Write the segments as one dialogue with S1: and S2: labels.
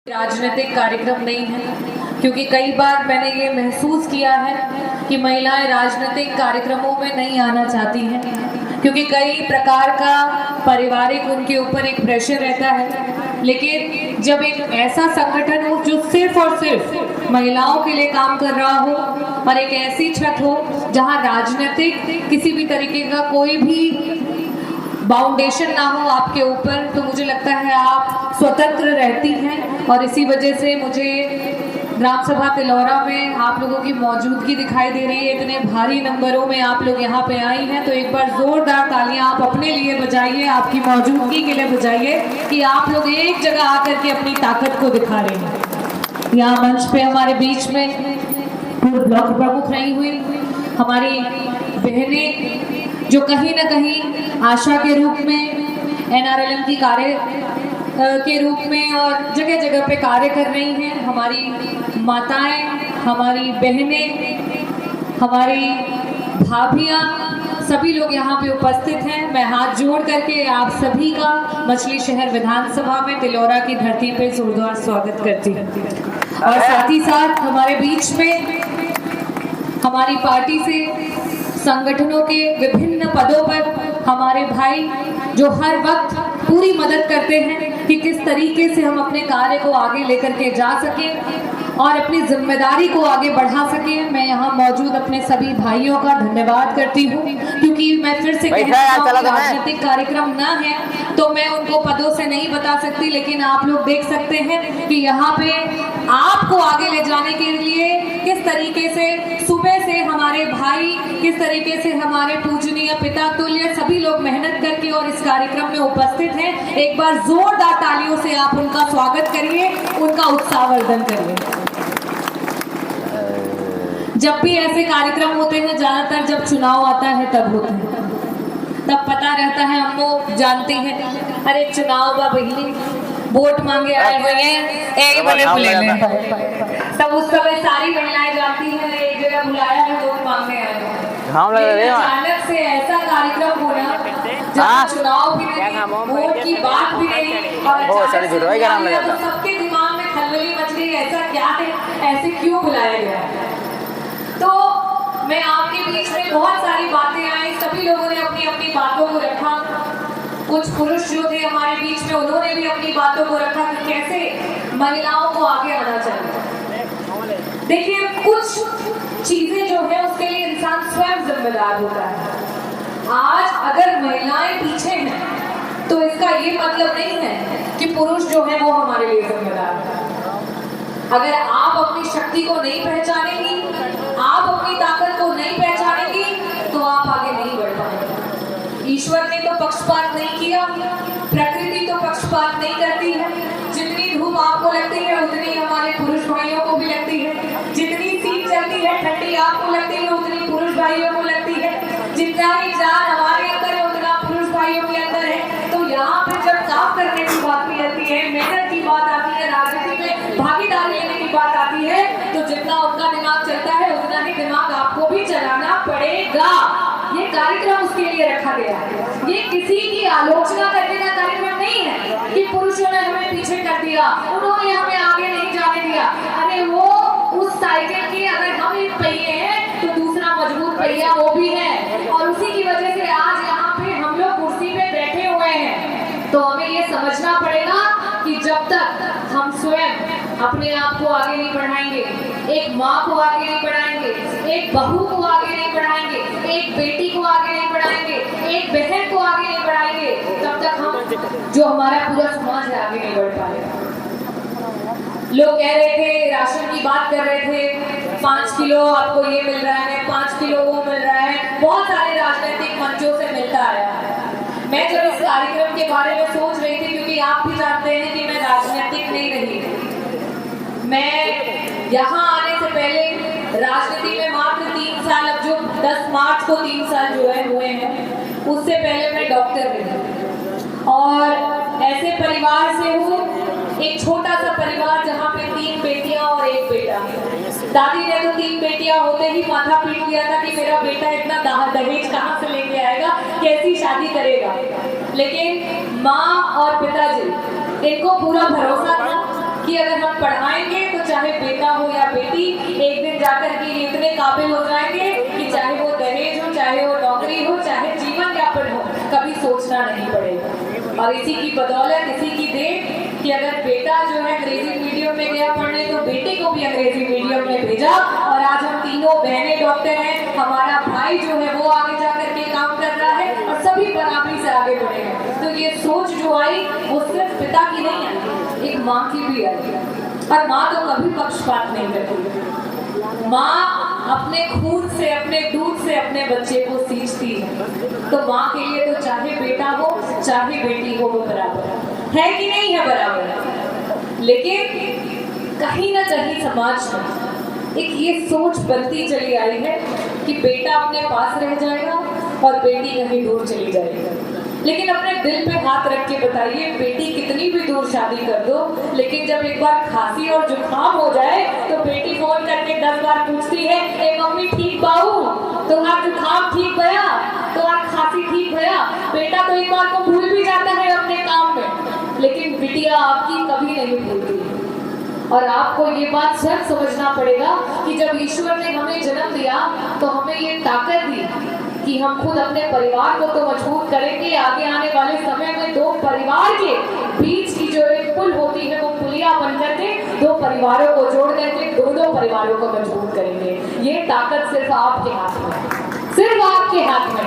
S1: राजनीतिक कार्यक्रम नहीं है, क्योंकि कई बार मैंने ये महसूस किया है कि महिलाएं राजनीतिक कार्यक्रमों में नहीं आना चाहती हैं, क्योंकि कई प्रकार का पारिवारिक उनके ऊपर एक प्रेशर रहता है। लेकिन जब एक ऐसा संगठन हो जो सिर्फ और सिर्फ महिलाओं के लिए काम कर रहा हो और एक ऐसी छत हो जहां राजनीतिक किसी भी तरीके का कोई भी बाउंडेशन ना हो आपके ऊपर, तो मुझे लगता है आप स्वतंत्र रहती हैं। और इसी वजह से मुझे ग्राम सभा तिलौरा में आप लोगों की मौजूदगी दिखाई दे रही है। इतने भारी नंबरों में आप लोग यहाँ पे आई हैं, तो एक बार जोरदार तालियां आप अपने लिए बजाइए, आपकी मौजूदगी के लिए बजाइए कि आप लोग एक जगह आकर के अपनी ताकत को दिखा रहे हैं। यहाँ मंच पे हमारे बीच में पूर्व ब्लॉक प्रमुख रही हुई हमारी बहनें, जो कहीं ना कहीं आशा के रूप में, NRLM की कार्य के रूप में और जगह जगह पे कार्य कर रही हैं। हमारी माताएं, हमारी बहनें, हमारी भाभियां, सभी लोग यहाँ पे उपस्थित हैं। मैं हाथ जोड़ करके आप सभी का मछली शहर विधानसभा में तिलौरा की धरती पे जोरदार स्वागत करती हूँ। और साथ ही साथ हमारे बीच में हमारी पार्टी से संगठनों के विभिन्न पदों पर हमारे भाई जो हर वक्त पूरी मदद करते हैं कि किस तरीके से हम अपने कार्य को आगे लेकर के जा सकें और अपनी जिम्मेदारी को आगे बढ़ा सकें। मैं यहाँ मौजूद अपने सभी भाइयों का धन्यवाद करती हूँ, क्योंकि मैं फिर से राजनीतिक कार्यक्रम न है तो मैं उनको पदों से नहीं बता सकती, लेकिन आप लोग देख सकते हैं कि यहाँ पे आपको आगे ले जाने के लिए किस तरीके से सुबह से हमारे भाई, किस तरीके से हमारे पूजनीय पिता तुल्य सभी लोग मेहनत करके और इस कार्यक्रम में उपस्थित हैं। एक बार जोरदार तालियों से आप उनका स्वागत करिए, उनका उत्साहवर्धन करिए। जब भी ऐसे कार्यक्रम होते हैं, ज्यादातर जब चुनाव आता है तब होते हैं, तब पता रहता है, हम लोग जानते हैं, अरे चुनाव बा बहिनी, वोट मांगे आए हुए हैं, एक बने बुले लें। तब उस समय सारी महिलाएं जाती हैं, एक जगह बुलाया है, वोट मांगने आए हैं। अचानक से ऐसा कार्यक्रम होना जहाँ चुनाव भी नहीं, वोट की बात भी नहीं, और तो सबके दिमाग में खलबली मच गई, ऐसा क्या है, ऐसे क्यों बुलाया गया। तो मैं आपके बीच में बहुत सारी बातें आई, सभी लोगों ने अपनी अपनी बातों को रखा। कुछ पुरुष जो थे हमारे बीच में, उन्होंने भी अपनी बातों को रखा कि कैसे महिलाओं को आगे आना चाहिए। देखिए, कुछ चीजें जो है उसके लिए इंसान स्वयं जिम्मेदार होता है। आज अगर महिलाएं पीछे हैं तो इसका ये मतलब नहीं है कि पुरुष जो है वो हमारे लिए जिम्मेदार है। अगर आप अपनी शक्ति को नहीं पहचानेंगी, आप अपनी ताकत को नहीं पहचानेंगी, तो आप आगे नहीं बढ़ पाएंगे। ईश्वर ने तो पक्षपात नहीं किया, प्रकृति तो पक्षपात नहीं करती है। जितनी धूप आपको लगती है उतनी हमारे पुरुष भाइयों को भी लगती है, जितनी सीट चलती है ठंडी आपको लगती है उतनी पुरुष भाइयों को लगती है, जितना ही जान हमारे अंदर है उतना पुरुष भाइयों के अंदर है। तो यहाँ पे जब काम करने की बात भी आती है, मेहनत की बात आती है, राजनीति में भागीदारी लेने की बात आती है, तो जितना उनका दिमाग चलता है उतना ही दिमाग आपको भी चलाना पड़ेगा। ये कार्यक्रम उसके लिए रखा गया है। ये किसी की आलोचना करने का कार्यक्रम नहीं है कि पुरुषों ने हमें पीछे कर दिया, उन्होंने हमें आगे नहीं जाने दिया। अरे वो उस साइकिल की अगर हम एक पहिए हैं तो दूसरा मजबूत पहिया वो भी है, और उसी की वजह से आज यहाँ पे हम लोग कुर्सी पे बैठे हुए हैं। तो हमें ये समझना पड़ेगा कि जब तक हम स्वयं अपने आप को आगे नहीं बढ़ाएंगे, एक माँ को आगे नहीं बढ़ाएंगे, एक बहू को आगे नहीं बढ़ाएंगे, एक बेटी को आगे नहीं बढ़ाएंगे, एक बहन को आगे नहीं बढ़ाएंगे, तब तक हम जो हमारा पूरा समाज है आगे नहीं बढ़ पाएगा। लोग कह रहे थे, राशन की बात कर रहे थे, 5 किलो आपको ये मिल रहा है, 5 किलो वो मिल रहा है, बहुत सारे राजनीतिक मंचों से मिलता आया है। मैं जब इस कार्यक्रम के बारे में सोच रही थी, क्योंकि आप भी जानते हैं कि मैं राजनीतिक नहीं रही, मैं यहाँ आने से पहले राजनीति में मात्र 3 साल, अब जो 10 मार्च को 3 साल जो है हुए हैं, उससे पहले मैं डॉक्टर रही और ऐसे परिवार से हूँ, एक छोटा सा परिवार जहाँ पे 3 बेटियां और 1 बेटा। दादी ने तो 3 बेटियां होते ही माथा पीट लिया था कि मेरा बेटा इतना दहेज कहाँ से लेके आएगा, कैसी शादी करेगा। लेकिन माँ और पिताजी, इनको पूरा भरोसा था कि अगर हम पढ़ाएंगे तो चाहे बेटा हो या बेटी, एक दिन जाकर के ये इतने काबिल हो जाएंगे कि चाहे वो दहेज हो, चाहे वो नौकरी हो, चाहे जीवन यापन हो, कभी सोचना नहीं पड़ेगा। और इसी की बदौलत, इसी की देन कि अगर बेटा जो है अंग्रेजी मीडियम में गया पढ़ने तो बेटी को भी अंग्रेजी मीडियम में भेजा, और आज हम तीनों बहनें डॉक्टर हैं, हमारा भाई जो है वो आगे जाकर के काम कर रहा है, और सभी बराबरी से आगे बढ़े हैं। तो ये सोच जो आई वो सिर्फ पिता की नहीं आई, एक माँ की भी आई। और माँ तो कभी पक्षपात नहीं करती। माँ अपने खून से, अपने दूध से अपने बच्चे को सींचती है। तो माँ के लिए तो चाहे बेटा हो चाहे बेटी हो वो बराबर है कि नहीं है, बराबर। लेकिन कहीं ना कहीं समाज में एक ये सोच बनती चली आई है कि बेटा अपने पास रह जाएगा और बेटी कहीं दूर चली जाएगी। लेकिन अपने दिल पे हाथ रख के बताइए, बेटी कितनी भी दूर शादी कर दो, लेकिन जब एक बार खांसी और जुकाम हो जाए तो बेटी फोन करके 10 बार पूछती है, ए मम्मी ठीक बाऊ, तुम्हारा जुकाम ठीक भया, तुम्हारा खांसी ठीक भया। बेटा तो एक बार को भूल भी जाता है अपने काम में, लेकिन बिटिया आपकी कभी नहीं भूलती। और आपको ये बात स्वयं समझना पड़ेगा कि जब ईश्वर ने हमें जन्म दिया तो हमें ये ताकत दी कि हम खुद अपने परिवार को तो मजबूत करेंगे, आगे आने वाले समय में दो परिवार के बीच की जो एक पुल होती है वो पुलिया बनकर के दो परिवारों को जोड़ करके दो परिवारों को मजबूत करेंगे। ये ताकत सिर्फ आपके हाथ में, सिर्फ आपके हाथ में।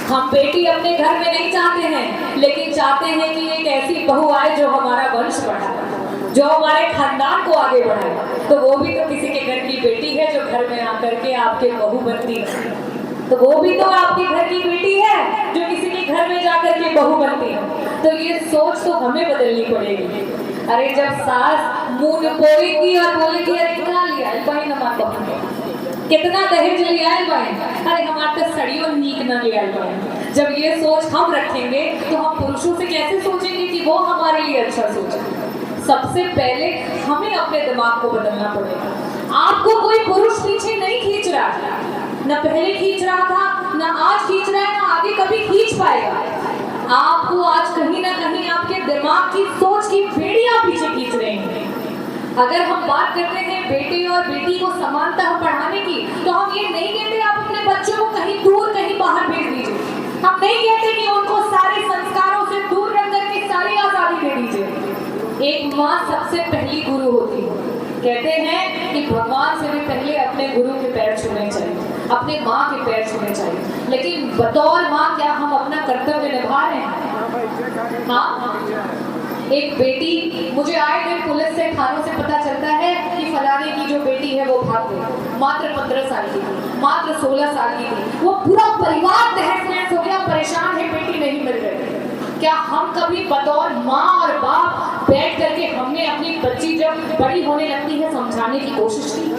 S1: हम बेटी अपने घर में नहीं चाहते हैं, लेकिन चाहते हैं कि एक ऐसी बहू आए जो हमारा वंश बढ़ाए, जो हमारे खानदान को आगे बढ़ाए। तो वो भी तो किसी के घर की बेटी है जो घर में आकर के आपके बहू बनती है, तो वो भी तो आपके घर की बेटी है जो किसी के घर में जाकर के बहू बनती है। तो ये सोच तो हमें बदलनी पड़ेगी। अरे जब सास मुंह पोड़ेगी और बोलेगी, अरे क्या लिया बहन हमारे को, कितना दहेज लिया है बहन, अरे हमारे तो सड़ियों नीक न लिया है बहन। जब ये सोच हम रखेंगे तो हम पुरुषों से कैसे सोचेंगे कि वो हमारे लिए अच्छा सोचे। सबसे पहले हमें अपने दिमाग को बदलना पड़ेगा। आपको कोई पुरुष पीछे नहीं खींच रहा है, न पहले खींच रहा था, न आज खींच रहा है, न आगे कभी खींच पाएगा। आपको आज कहीं ना कहीं आपके दिमाग की सोच की बेड़ियां पीछे खींच रहे हैं। अगर हम बात करते हैं बेटे और बेटी को समानता पढ़ाने की, तो हम ये नहीं कहते आप अपने बच्चों को कहीं दूर कहीं बाहर भेज दीजिए। हम नहीं कहते कि उनको सारे संस्कारों से दूर रख करके सारी आजादी दे दीजिए। एक माँ सबसे पहली गुरु होती है। कहते हैं कि भगवान से भी पहले अपने गुरु के पैर छूने चाहिए, अपने माँ के पैर छूने चाहिए। लेकिन बतौर माँ क्या हम अपना कर्तव्य निभा रहे हैं? हाँ, एक बेटी, मुझे आए दिन पुलिस से, थानों से पता चलता है कि फलाने की जो बेटी है वो भाग गई, मात्र 15 साल की थी, मात्र 16 साल की थी। वो पूरा परिवार तहस नहस हो गया, परेशान है, बेटी नहीं मिल रही। क्या हम कभी बतौर माँ और बाप बैठ करके हमने अपनी बच्ची जब बड़ी होने लगती है समझाने की कोशिश की,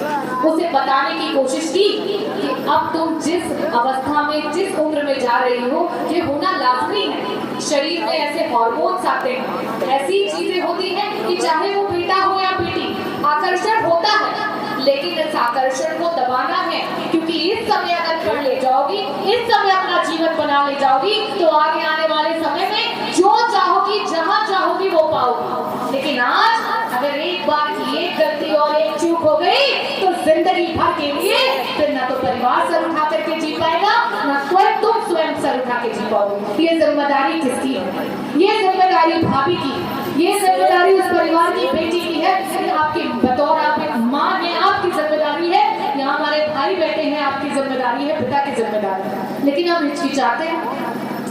S1: उसे बताने की कोशिश की कि अब तुम जिस अवस्था में, जिस उम्र में जा रही हो, ये होना लाजमी है। शरीर में ऐसे हार्मोन्स आते हैं, ऐसी चीजें होती हैं कि चाहे वो बेटा हो या बेटी, आकर्षण होता है, लेकिन इस आकर्षण को दबाना है। क्योंकि इस समय अगर पढ़ ले जाओगी, इस समय अपना जीवन बना ले जाओगी, तो आगे आने वाले समय में जो चाहोगी, जहां चाहोगी वो पाओगी। लेकिन आज अगर एक बार की एक गलती और एक चूक हो गई तो जिंदगी भर के लिए फिर ना तो परिवार सर उठा करके जी पाएगा, ना तुम स्वयं सर उठा के जी पाओगे। ये जिम्मेदारी किसकी है? ये जिम्मेदारी भाभी की, ये जिम्मेदारी उस परिवार की बेटी की है। आपके बतौर आप एक माँ है, आपकी जिम्मेदारी है। यहाँ हमारे भाई बैठे हैं, आपकी जिम्मेदारी है, पिता की जिम्मेदारी है। लेकिन हम हिचकिचाते हैं,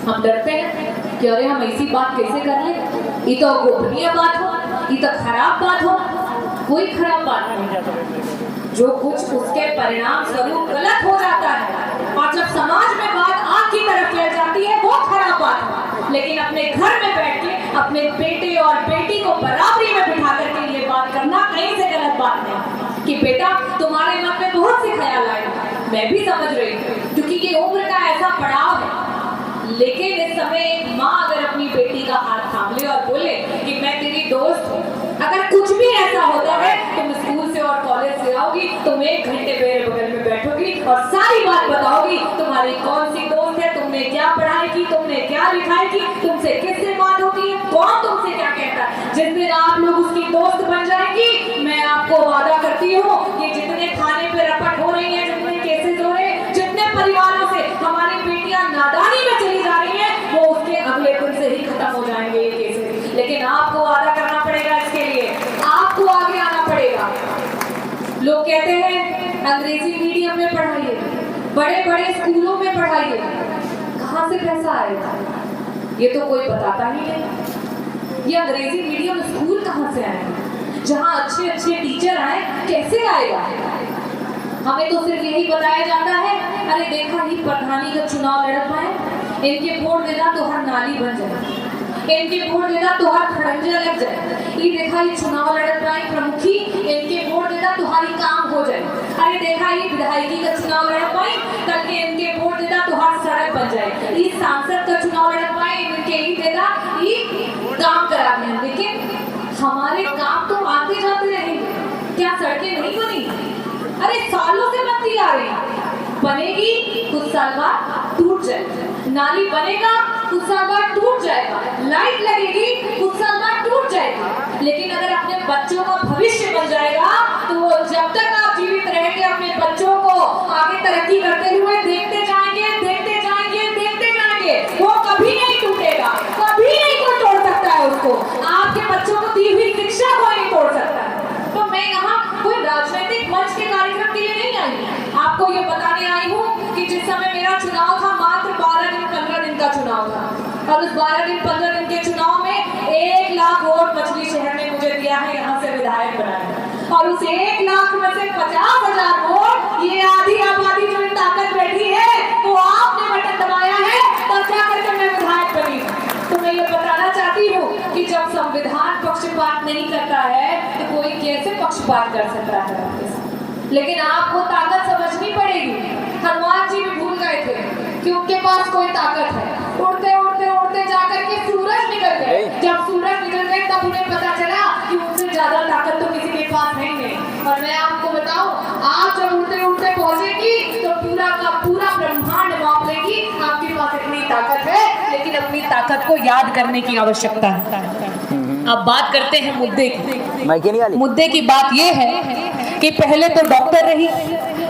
S1: हम डरते हैं कि अरे हम ऐसी बात कैसे कर लें, ये तो गोपनीय बात हो, ये तो खराब बात हो। कोई खराब बात नहीं, जो कुछ उसके परिणाम स्वरूप गलत हो जाता है और जब समाज में बात आग की तरफ ले जाती है वो खराब बात है। लेकिन अपने घर में बैठ के अपने बेटे और बेटी को बराबरी में बिठा करके ये बात करना कहीं से गलत बात नहीं कि बेटा तुम्हारे मन में बहुत से ख्याल आए, मैं भी समझ रही हूँ, क्योंकि ये उम्र का ऐसा पड़ाव है। लेकिन इस समय एक माँ अगर अपनी बेटी का हाथ थाम ले और बोले कि मैं तेरी दोस्त हूँ, अगर कुछ भी ऐसा होता है तुम स्कूल से और कॉलेज से आओगी, तुम 1 घंटे मेरे बगल में बैठोगी और सारी बात बताओगी, तुम्हारी कौन सी दोस्त है, तुमने क्या पढ़ाई की, तुमने क्या लिखाई की, तुमसे किससे बात होती है, कौन तुमसे क्या कहता है। जिस दिन आप लोग उसकी दोस्त बन जाएंगी, मैं आपको वादा करती हूँ कि जितने थाने पे रपट हो रही है, जितने केसेस हो रहे हैं, जितने परिवारों से हमारी बेटियां नादानी में चली जा रही हैं, वो उसके अगले दिन से ही खत्म हो जाएंगे ये केसेस। लेकिन आपको वादा करना पड़ेगा, इसके लिए आपको आगे आना पड़ेगा। लोग कहते हैं अंग्रेजी मीडियम में पढ़ाइए, बड़े बड़े स्कूलों में पढ़ाइए, कहाँ से पैसा आएगा ये तो कोई बताता ही नहीं। ये अंग्रेजी मीडियम स्कूल कहाँ से आएगा, जहाँ अच्छे अच्छे टीचर आए, कैसे आएगा? हमें तो सिर्फ यही बताया जाता है, अरे देखा ही प्रधानी का चुनाव लड़ पाए, इनके वोट देना तो हर नाली बन जाए, इनके वोट देना तो हर खड़ंजा लग जाए, ये देखा ही चुनाव लड़ पाए प्रमुखी, इनके वोट देना तुम्हारी काम हो जाए, अरे देखा ही विधायकी का चुनाव लड़ पाए, कल के इनके वोट देना तो हर सड़क बन जाए, इस सांसद का चुनाव लड़ पाए, इनके ही देना ये काम करा दें। लेकिन हमारे काम तो आते जाते रहेंगे, क्या सड़कें नहीं बनी? अरे सालों से बनती आ रही, बनेगी कुछ साल बाद टूट जाएगी, नाली बनेगा कुछ साल बाद टूट जाएगा, लाइट लगेगी कुछ साल बाद टूट जाएगा, लेकिन अगर अपने बच्चों का भविष्य बन जाएगा तो जब तक आप जीवित रहेंगे अपने बच्चों को आगे तरक्की करते हुए देखते जाएंगे, देखते जाएंगे, देखते जाएंगे, वो कभी नहीं टूटेगा, कभी नहीं कोई तोड़ सकता है उसको, आपके बच्चों को दी हुई शिक्षा कोई नहीं तोड़ सकता है। तो मैं यहाँ कोई राजनीतिक मंच के कार्यक्रम के लिए नहीं आई, आपको ये बताने आई हूँ कि जिस समय मेरा चुनाव था मात्र 12 दिन 15 दिन का चुनाव था, और उस 12 दिन 15 दिन के चुनाव में 1 लाख वोट मछली शहर ने मुझे दिया है, यहाँ से विधायक बनाया, और उस 1 लाख में से 50,000 वोट ये आधी आबादी जो ताकत बैठी है वो आपने बटन दबाया है, और क्या करके मैं विधायक बनी। तो मैं ये बताना चाहती हूँ कि जब संविधान पक्षपात नहीं करता है तो कोई कैसे पक्षपात कर सकता है? लेकिन आपको ताकत समझनी पड़ेगी। हनुमान जी भी भूल गए थे कि उनके पास कोई ताकत है, उड़ते उड़ते उड़ते जाकर के सूरज निकल गए, जब सूरज निकल गए तब उन्हें पता चला कि उनसे ज्यादा ताकत तो किसी के पास है नहीं। और मैं आपको बताऊं, आप जब उड़ते उड़ते पहुंचेगी तो पूरा का पूरा ब्रह्मांड माप लेगी आपके पास इतनी ताकत है, लेकिन अपनी ताकत को याद करने की आवश्यकता है। अब बात करते हैं मुद्दे की। मुद्दे की बात यह है कि पहले तो डॉक्टर रही,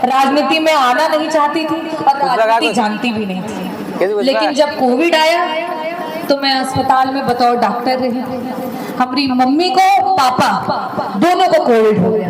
S1: राजनीति में आना नहीं चाहती थी और राजनीति जानती भी नहीं थी, लेकिन जब कोविड आया तो मैं अस्पताल में बतौर डॉक्टर रही। हमारी मम्मी को पापा दोनों को कोविड हो गया,